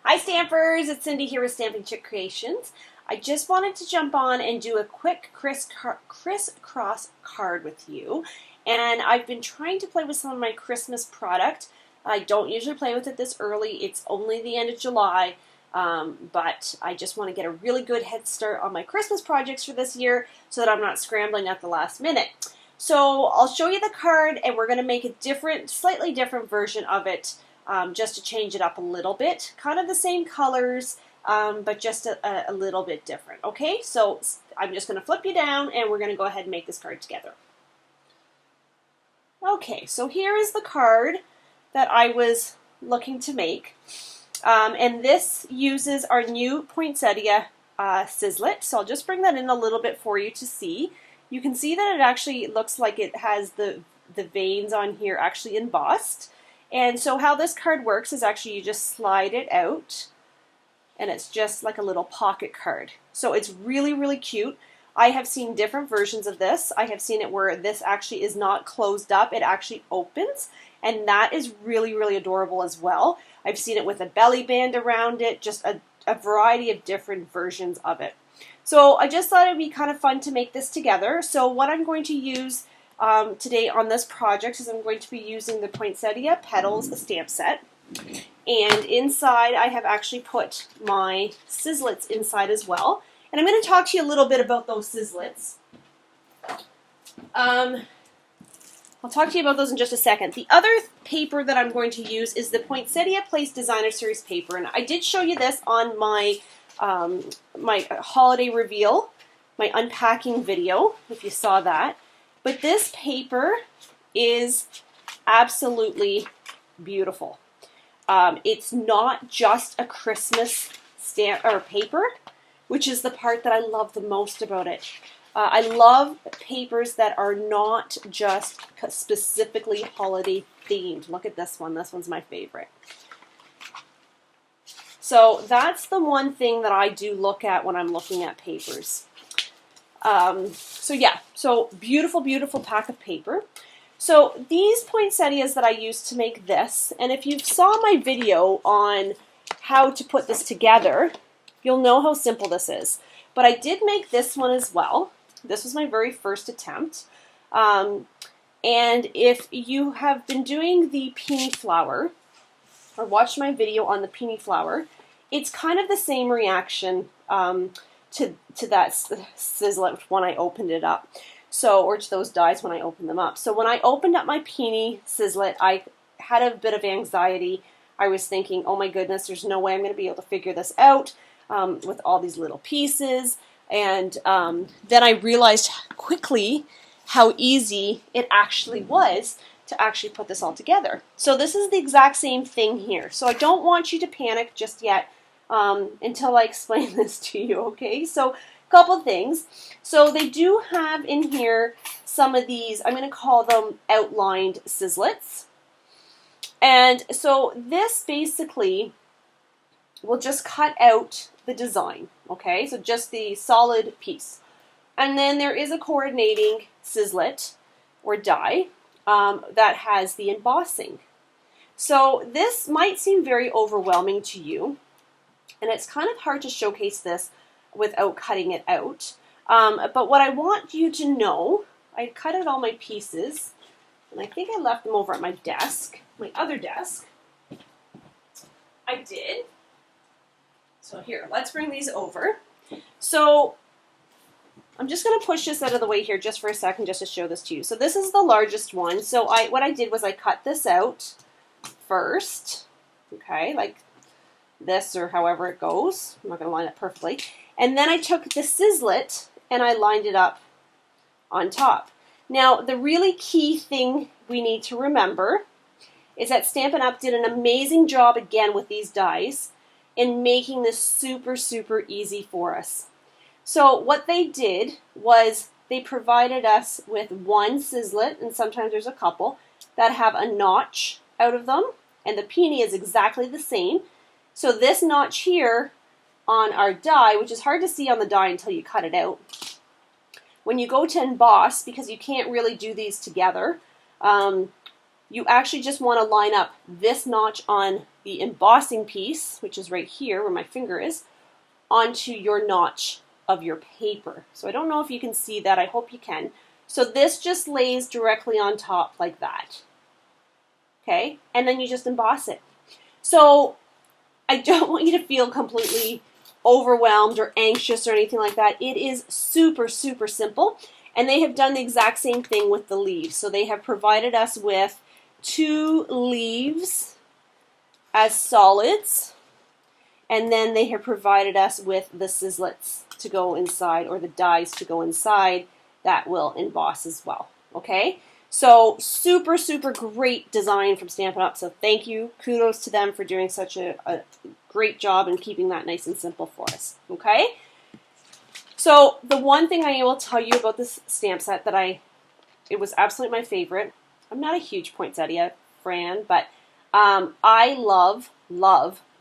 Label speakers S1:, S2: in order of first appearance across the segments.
S1: Hi Stampers, it's Cindy here with Stamping Chick Creations. I just wanted to jump on and do a quick crisscross card with you. And I've been trying to play with some of my Christmas product. I don't usually play with it this early. It's only the end of July. But I just want to get a really good head start on my Christmas projects for this year so that I'm not scrambling at the last minute. So I'll show you the card and we're going to make a slightly different version of it. Just to change it up a little bit. Kind of the same colors, but just a little bit different. Okay, so I'm just going to flip you down and we're going to go ahead and make this card together. Okay, so here is the card that I was looking to make. And this uses our new poinsettia Sizzlet. So I'll just bring that in a little bit for you to see. You can see that it actually looks like it has the veins on here actually embossed. And so how this card works is actually you just slide it out and it's just like a little pocket card. So it's really, really cute. I have seen different versions of this. I have seen it where this actually is not closed up. It actually opens, and that is really, really adorable as well. I've seen it with a belly band around it, just a variety of different versions of it. So I just thought it would be kind of fun to make this together. So what I'm going to use today on this project is I'm going to be using the Poinsettia Petals stamp set, and inside I have actually put my Sizzlets inside as well, and I'm going to talk to you a little bit about those Sizzlets. I'll talk to you about those in just a second. The other paper that I'm going to use is the Poinsettia Place Designer Series paper, and I did show you this on my my holiday reveal, my unpacking video, if you saw that. But this paper is absolutely beautiful. It's not just a Christmas stamp or paper, which is the part that I love the most about it. I love papers that are not just specifically holiday themed. Look at this one. This one's my favorite. So that's the one thing that I do look at when I'm looking at papers. So yeah, so beautiful, beautiful pack of paper. So these poinsettias that I used to make this, and if you saw my video on how to put this together, you'll know how simple this is. But I did make this one as well. This was my very first attempt. And if you have been doing the peony flower, or watched my video on the peony flower, it's kind of the same reaction to that Sizzlet when I opened it up. So, or to those dies when I opened them up. So when I opened up my peony Sizzlet, I had a bit of anxiety. I was thinking, oh my goodness, there's no way I'm going to be able to figure this out with all these little pieces. And then I realized quickly how easy it actually was to actually put this all together. So this is the exact same thing here. So I don't want you to panic just yet until I explain this to you, okay? So a couple things. So they do have in here some of these, I'm going to call them outlined Sizzlets. And so this basically will just cut out the design, okay? So just the solid piece. And then there is a coordinating Sizzlet or die that has the embossing. So this might seem very overwhelming to you, and it's kind of hard to showcase this without cutting it out. But what I want you to know, I cut out all my pieces, and I think I left them over at my desk, my other desk. I did. So here, let's bring these over. So I'm just going to push this out of the way here just for a second just to show this to you. So this is the largest one. So what I did was I cut this out first, okay, like this or however it goes. I'm not going to line it perfectly. And then I took the Sizzlet and I lined it up on top. Now, the really key thing we need to remember is that Stampin' Up! Did an amazing job again with these dies in making this super, super easy for us. So what they did was they provided us with one Sizzlet, and sometimes there's a couple, that have a notch out of them, and the peony is exactly the same. So this notch here on our die, which is hard to see on the die until you cut it out, when you go to emboss, because you can't really do these together, you actually just want to line up this notch on the embossing piece, which is right here where my finger is, onto your notch of your paper. So I don't know if you can see that. I hope you can. So this just lays directly on top like that. Okay, and then you just emboss it. So I don't want you to feel completely overwhelmed or anxious or anything like that. It is super, super simple. And they have done the exact same thing with the leaves. So they have provided us with 2 leaves as solids. And then they have provided us with the sizzlets to go inside, or the dies to go inside that will emboss as well. Okay? So super, super great design from Stampin' Up. So thank you. Kudos to them for doing such a great job and keeping that nice and simple for us. Okay? So the one thing I will tell you about this stamp set that it was absolutely my favorite. I'm not a huge poinsettia fan, but I love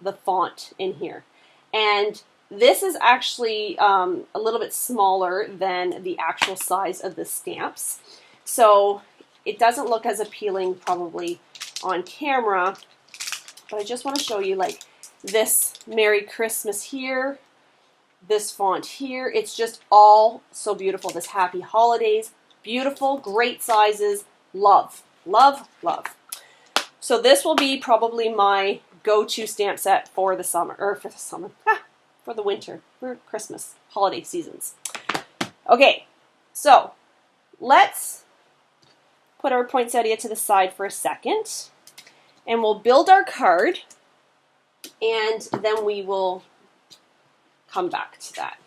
S1: the font in here. And this is actually a little bit smaller than the actual size of the stamps. So it doesn't look as appealing probably on camera, but I just want to show you like this Merry Christmas here, this font here. It's just all so beautiful. This Happy Holidays, beautiful, great sizes, love, love, love. So this will be probably my go-to stamp set for the summer, or for the winter, for Christmas, holiday seasons. Okay, so let's put our poinsettia to the side for a second, and we'll build our card, and then we will come back to that.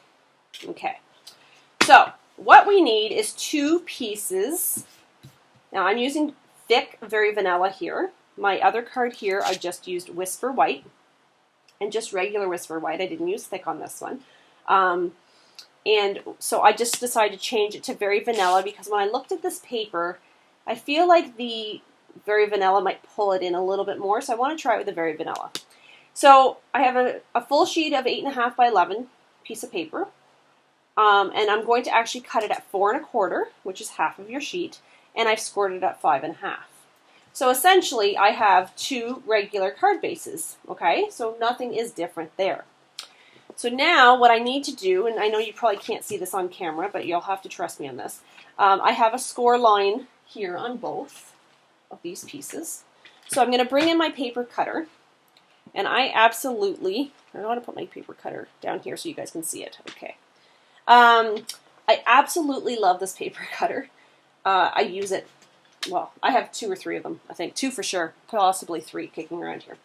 S1: Okay, so what we need is 2 pieces. Now I'm using thick Very Vanilla here. My other card here, I just used Whisper White, and just regular Whisper White. I didn't use thick on this one. And so I just decided to change it to Very Vanilla because when I looked at this paper, I feel like the Very Vanilla might pull it in a little bit more, so I want to try it with the Very Vanilla. So I have a full sheet of 8.5 by 11 piece of paper, and I'm going to actually cut it at 4 1/4, which is half of your sheet, and I've scored it at 5 1/2. So essentially, I have 2 regular card bases, okay? So nothing is different there. So now what I need to do, and I know you probably can't see this on camera, but you'll have to trust me on this. I have a score line here on both of these pieces. So I'm going to bring in my paper cutter, and I want to put my paper cutter down here so you guys can see it. Okay. I absolutely love this paper cutter. I use it, well, I have 2 or 3 of them, I think. 2 for sure, possibly 3 kicking around here.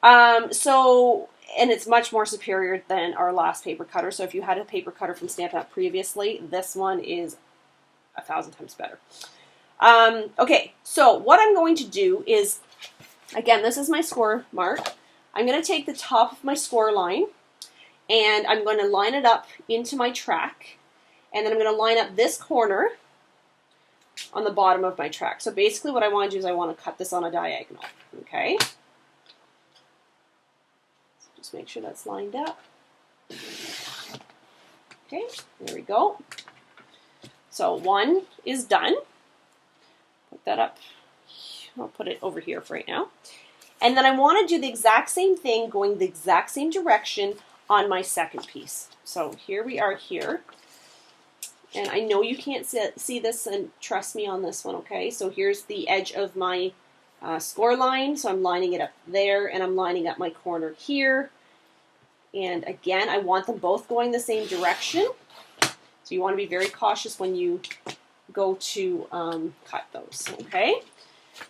S1: And it's much more superior than our last paper cutter. So if you had a paper cutter from Stampin' Up previously, this one is 1,000 times better. Okay, so what I'm going to do is, again, this is my score mark. I'm going to take the top of my score line, and I'm going to line it up into my track, and then I'm going to line up this corner on the bottom of my track. So basically what I want to do is I want to cut this on a diagonal, okay? So just make sure that's lined up. Okay, there we go. So 1 is done. Put that up. I'll put it over here for right now. And then I want to do the exact same thing, going the exact same direction on my second piece. So here we are here. And I know you can't see this, and trust me on this one, okay? So here's the edge of my score line. So I'm lining it up there, and I'm lining up my corner here. And again, I want them both going the same direction. So you want to be very cautious when you go to cut those, okay?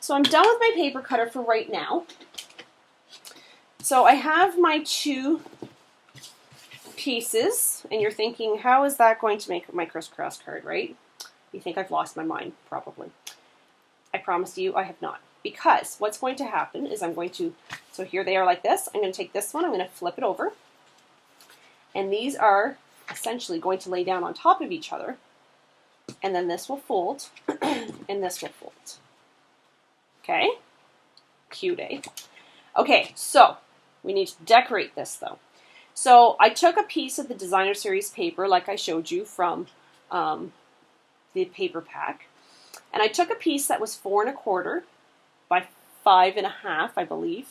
S1: So I'm done with my paper cutter for right now. So I have my 2 pieces, and you're thinking, how is that going to make my crisscross card, right? You think I've lost my mind, probably. I promise you I have not. Because what's going to happen is I'm going to, so here they are like this. I'm going to take this one, I'm going to flip it over. And these are essentially going to lay down on top of each other. And then this will fold, and this will fold. Okay? Cute, eh? Okay, so we need to decorate this, though. So I took a piece of the Designer Series paper, like I showed you from the paper pack. And I took a piece that was 4 1/4 by 5 1/2, I believe.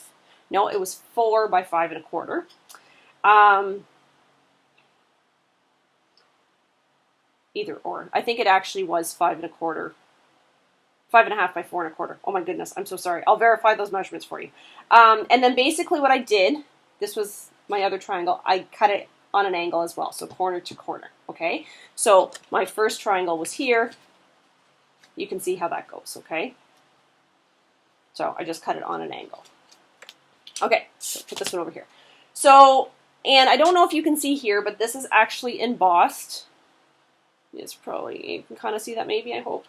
S1: No, it was 4 by 5 1/4. Either or. I think it actually was 5 1/4. 5.5 by 4 1/4. Oh my goodness, I'm so sorry. I'll verify those measurements for you. And then basically what I did, this was my other triangle, I cut it on an angle as well, so corner to corner, okay? So my first triangle was here. You can see how that goes, okay? So I just cut it on an angle. Okay, so put this one over here. So, and I don't know if you can see here, but this is actually embossed. It's probably, you can kind of see that maybe, I hope.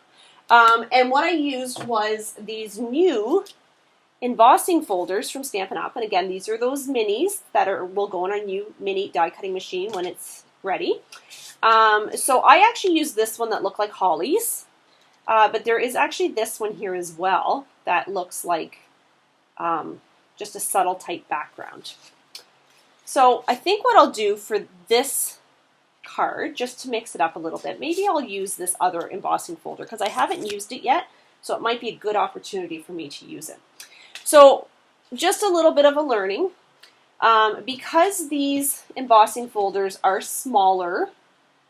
S1: And what I used was these new embossing folders from Stampin' Up. And again, these are those minis that will go on a new mini die cutting machine when it's ready. So I actually used this one that looked like hollies, but there is actually this one here as well that looks like just a subtle type background. So I think what I'll do for this card, just to mix it up a little bit, maybe I'll use this other embossing folder because I haven't used it yet, so it might be a good opportunity for me to use it. So just a little bit of a learning. Because these embossing folders are smaller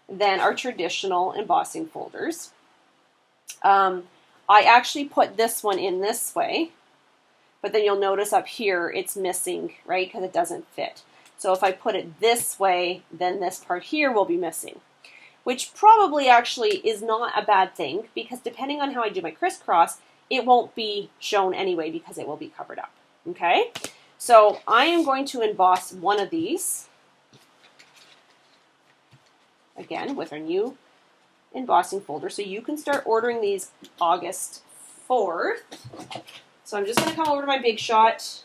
S1: than our traditional embossing folders, I actually put this one in this way, but then you'll notice up here it's missing, right, because it doesn't fit. So if I put it this way, then this part here will be missing, which probably actually is not a bad thing because depending on how I do my crisscross, it won't be shown anyway because it will be covered up, okay? So I am going to emboss one of these, again, with our new embossing folder. So you can start ordering these August 4th. So I'm just going to come over to my Big Shot.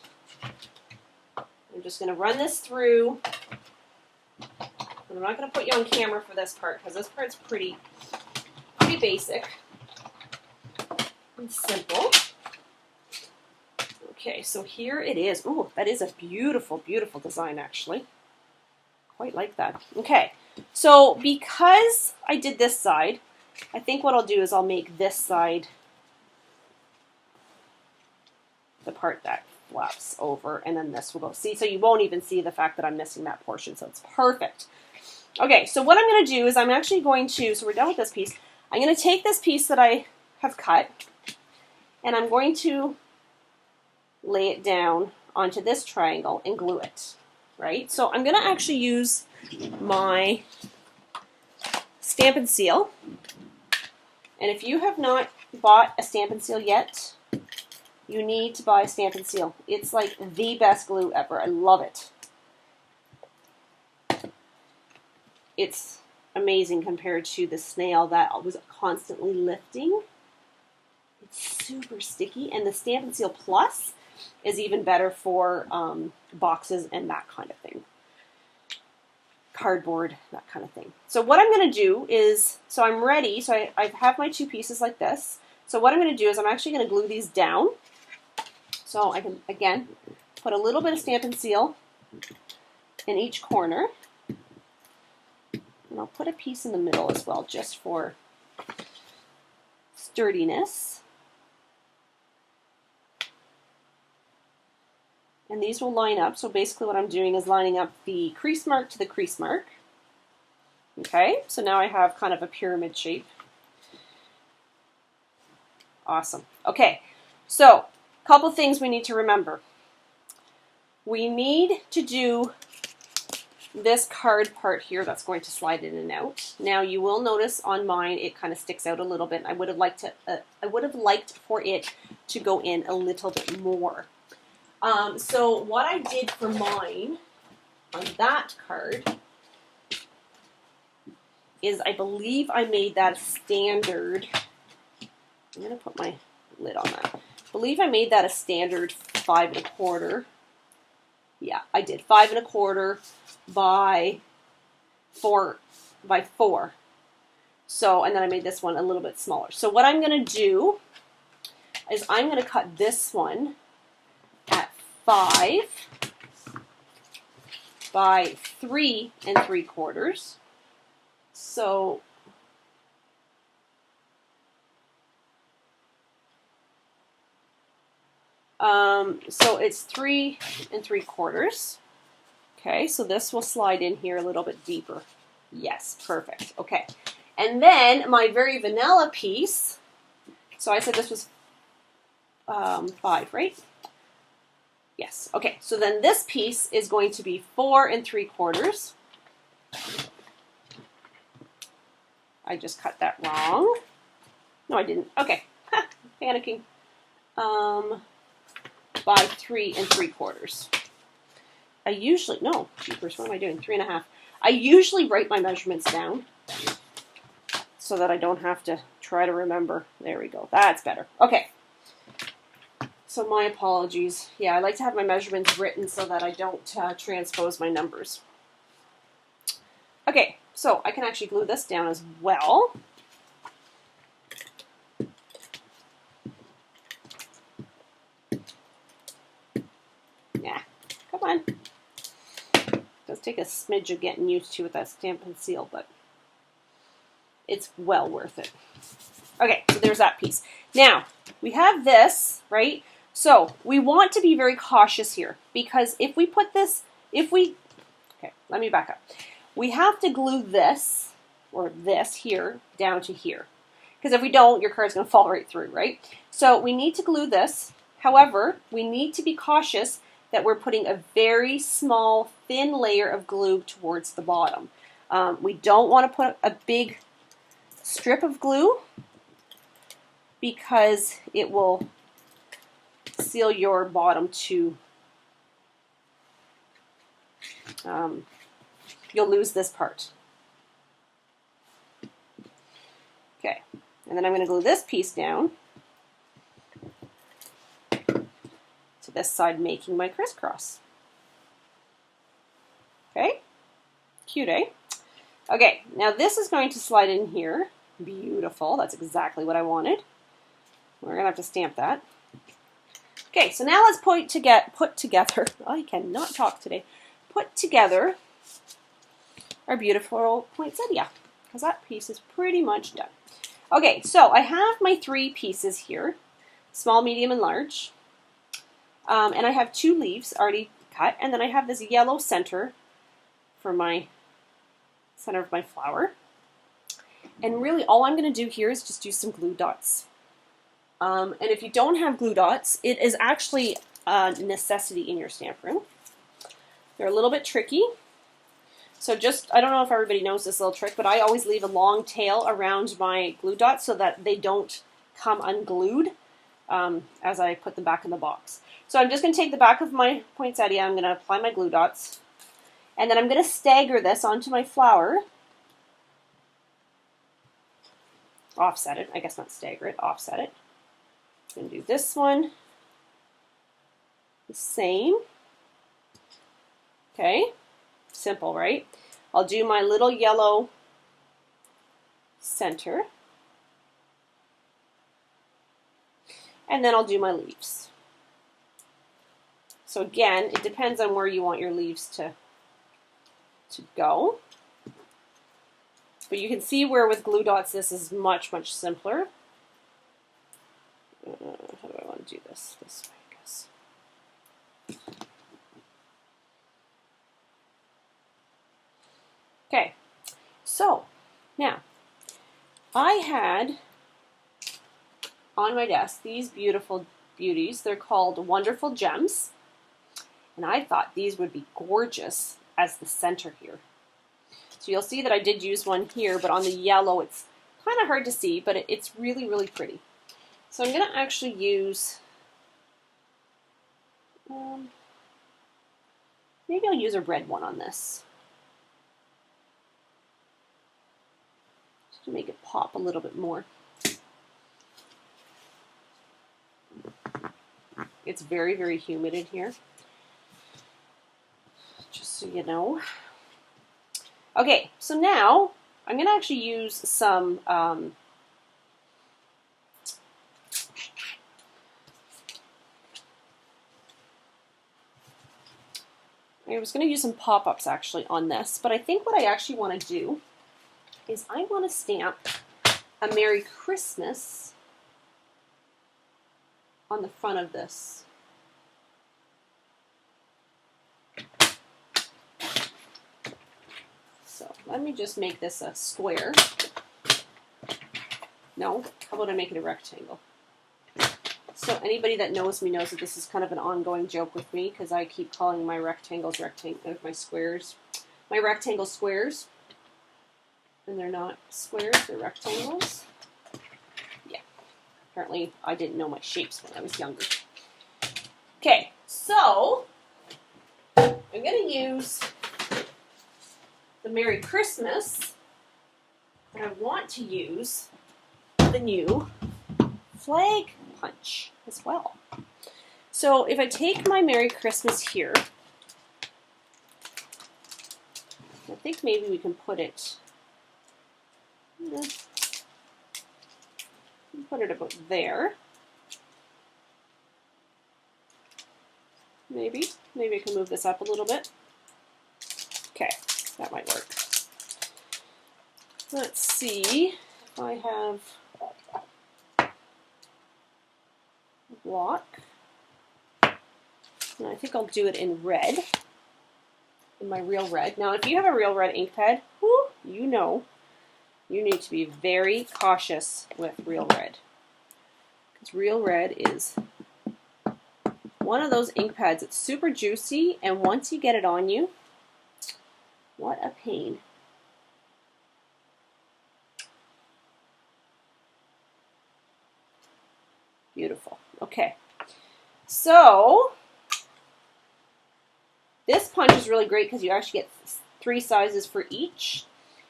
S1: I'm just going to run this through. And I'm not going to put you on camera for this part because this part's pretty basic and simple. Okay, so here it is. Ooh, that is a beautiful, beautiful design actually. Quite like that. Okay, so because I did this side, I think what I'll do is I'll make this side the part that flaps over, and then this will go. See, so you won't even see the fact that I'm missing that portion, so it's perfect. Okay, so what I'm going to do is I'm actually going to, so we're done with this piece, I'm going to take this piece that I have cut, and I'm going to lay it down onto this triangle and glue it, right? So I'm going to actually use my Stampin' Seal, and if you have not bought a Stampin' Seal yet, you need to buy Stampin' Seal. It's like the best glue ever. I love it. It's amazing compared to the snail that was constantly lifting. It's super sticky, and the Stampin' Seal Plus is even better for boxes and that kind of thing. Cardboard, that kind of thing. So what I'm going to do is, so I'm ready, so I have my two pieces like this. So what I'm going to do is I'm actually going to glue these down. So I can, again, put a little bit of Stampin' Seal in each corner. And I'll put a piece in the middle as well, just for sturdiness. And these will line up. So basically what I'm doing is lining up the crease mark to the crease mark. Okay, so now I have kind of a pyramid shape. Awesome. Okay, so a couple things we need to remember. We need to do this card part here that's going to slide in and out. Now you will notice on mine it kind of sticks out a little bit. I would have liked for it to go in a little bit more. So what I did for mine on that card is I believe I made that standard. I'm going to put my lid on that. I believe I made that a standard 5 1/4. Yeah, I did 5 1/4 by 4 by 4. So, and then I made this one a little bit smaller. So what I'm going to do is I'm going to cut this one at 5 by 3 3/4. So So it's 3 3/4. Okay, so this will slide in here a little bit deeper. Yes, perfect. Okay, and then my very vanilla piece, so I said this was 5, right? Yes, okay, so then this piece is going to be 4 3/4. I just cut that wrong. No, I didn't. Okay, panicking. By 3 3/4. I usually, no, jeepers, what am I doing? 3.5. I usually write my measurements down so that I don't have to try to remember. There we go. That's better. Okay. So my apologies. Yeah, I like to have my measurements written so that I don't transpose my numbers. Okay, so I can actually glue this down as well. Yeah, come on. Does take a smidge of getting used to with that Stampin' Seal, but it's well worth it. Okay, so there's that piece. Now, we have this, right? So we want to be very cautious here because if we put this, okay, let me back up. We have to glue this, or this here, down to here. Because if we don't, your card's going to fall right through, right? So we need to glue this. However, we need to be cautious that we're putting a very small, thin layer of glue towards the bottom. We don't want to put a big strip of glue because it will seal your bottom to, you'll lose this part. Okay, and then I'm going to glue this piece down to this side, making my crisscross. Okay, cute, eh? Okay, now this is going to slide in here. Beautiful, that's exactly what I wanted. We're going to have to stamp that. Okay, so now let's put together, I cannot talk today, put together our beautiful poinsettia, because that piece is pretty much done. Okay, so I have my 3 pieces here, small, medium, and large. And I have 2 leaves already cut, and then I have this yellow center for my center of my flower. And really all I'm going to do here is just do some glue dots. And if you don't have glue dots, it is actually a necessity in your stamp room. They're a little bit tricky. So just, I don't know if everybody knows this little trick, but I always leave a long tail around my glue dots so that they don't come unglued as I put them back in the box. So I'm just going to take the back of my poinsettia, I'm going to apply my glue dots, and then I'm going to stagger this onto my flower. Offset it, I guess not stagger it, offset it. I'm going to do this one the same. Okay, simple, right? I'll do my little yellow center, and then I'll do my leaves. So again, it depends on where you want your leaves to go. But you can see where with glue dots this is much, much simpler. How do I want to do this? This way, I guess. Okay, so now I had on my desk these beautiful beauties. They're called Wonderful Gems. And I thought these would be gorgeous as the center here. So you'll see that I did use one here, but on the yellow it's kind of hard to see, but it's really, really pretty. So I'm going to actually use, maybe I'll use a red one on this, just to make it pop a little bit more. It's very, very humid in here, just so you know. Okay, so now I'm going to actually use some I was going to use some pop-ups actually on this, but I think what I actually want to do is I want to stamp a Merry Christmas on the front of this. let me just make this a square. No, how about I make it a rectangle? So anybody that knows me knows that this is kind of an ongoing joke with me because I keep calling my rectangles my squares, my rectangles squares. And they're not squares, they're rectangles. Yeah, apparently I didn't know my shapes when I was younger. Okay, so I'm going to use the Merry Christmas, and I want to use the new flag punch as well. So if I take my Merry Christmas here, I think maybe we can put it, about there. Maybe I can move this up a little bit. Okay, that might work. Let's see if I have block. And I think I'll do it in red, in my real red. Now, if you have a real red ink pad, whoo, you know you need to be very cautious with real red. Because real red is one of those ink pads. It's super juicy, and once you get it on you, what a pain. Beautiful. Okay, so this punch is really great because you actually get 3 sizes for each.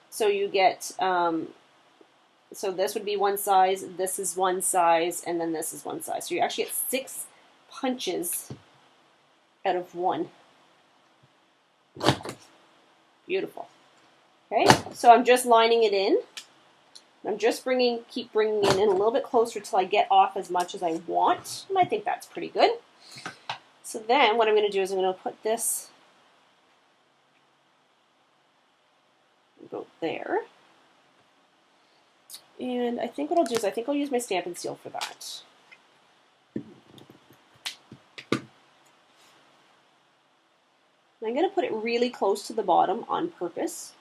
S1: So you get, so this would be one size, this is one size, and then this is one size. So you actually get 6 punches out of 1. Beautiful. Okay, so I'm just lining it in. I'm just keep bringing it in a little bit closer till I get off as much as I want, and I think that's pretty good. So then what I'm going to do is I'm going to put this about there. And I think what I'll do is I think I'll use my Stampin' Seal for that. And I'm going to put it really close to the bottom on purpose.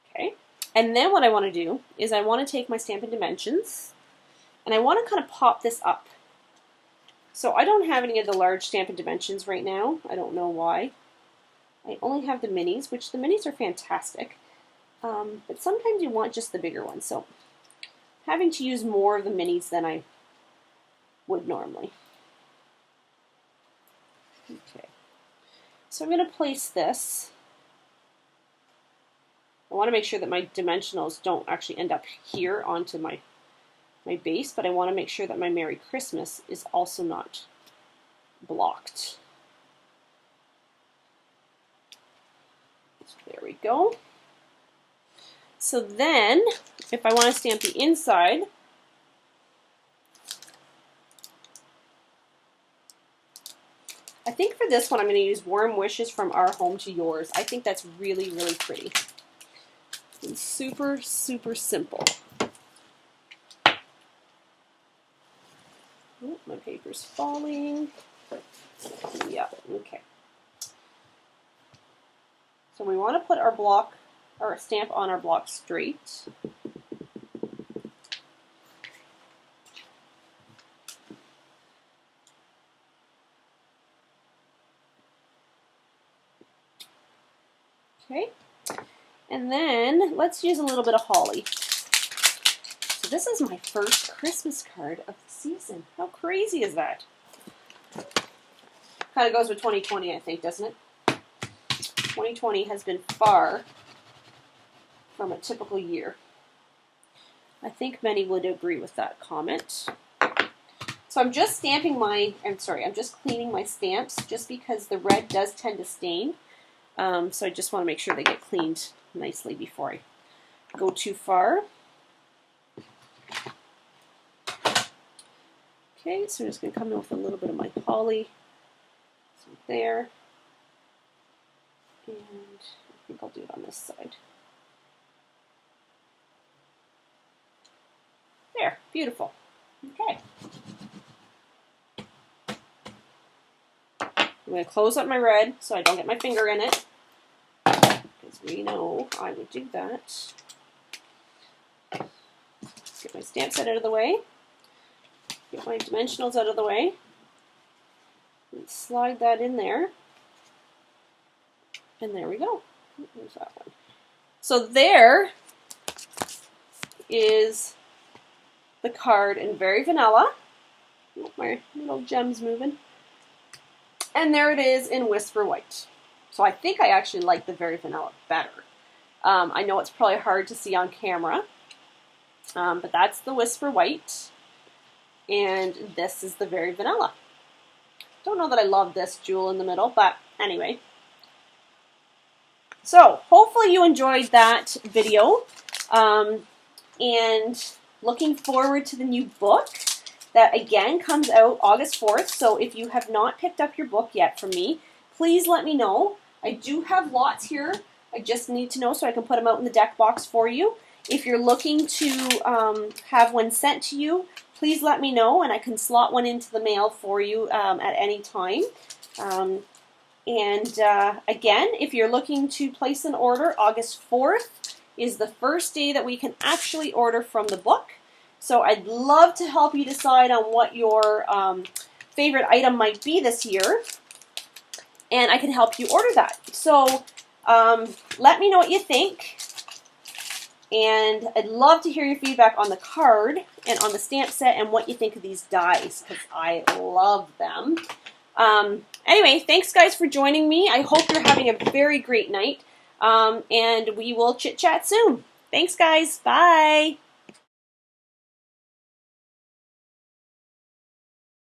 S1: Okay. And then what I want to do is I want to take my Stampin' Dimensions and I want to kind of pop this up. So I don't have any of the large Stampin' Dimensions right now. I don't know why. I only have the minis, which the minis are fantastic. But sometimes you want just the bigger ones. So having to use more of the minis than I would normally. Okay. So I'm going to place this. I want to make sure that my dimensionals don't actually end up here onto my base, but I want to make sure that my Merry Christmas is also not blocked. So there we go. So then, if I want to stamp the inside, I think for this one I'm going to use Warm Wishes from Our Home to Yours. I think that's really, really pretty. And super, super simple. Oh, my paper's falling. Yeah, okay. So we want to put our block, or stamp on our block straight. Okay. And then let's use a little bit of holly. So this is my first Christmas card of the season. How crazy is that? Kind of goes with 2020, I think, doesn't it? 2020 has been far from a typical year. I think many would agree with that comment. So I'm just I'm just cleaning my stamps just because the red does tend to stain. So I just want to make sure they get cleaned nicely before I go too far. Okay, so I'm just going to come in with a little bit of my holly. So there. And I think I'll do it on this side. There, beautiful. Okay. I'm going to close up my red so I don't get my finger in it. you know I would do that. Get my stamp set out of the way. Get my dimensionals out of the way. And slide that in there. And there we go. There's that one. So there is the card in Very Vanilla. Oh, my little gem's moving. And there it is in Whisper White. So I think I actually like the Very Vanilla better. I know it's probably hard to see on camera. But that's the Whisper White. And this is the Very Vanilla. Don't know that I love this jewel in the middle, but anyway. So hopefully you enjoyed that video. And looking forward to the new book that again comes out August 4th. So if you have not picked up your book yet from me, please let me know. I do have lots here. I just need to know so I can put them out in the deck box for you. If you're looking to have one sent to you, please let me know and I can slot one into the mail for you at any time. Again, if you're looking to place an order, August 4th is the first day that we can actually order from the book. So I'd love to help you decide on what your favorite item might be this year. And I can help you order that. So let me know what you think. And I'd love to hear your feedback on the card and on the stamp set and what you think of these dies, because I love them. Anyway, thanks guys for joining me. I hope you're having a very great night. And we will chit-chat soon. Thanks guys. Bye.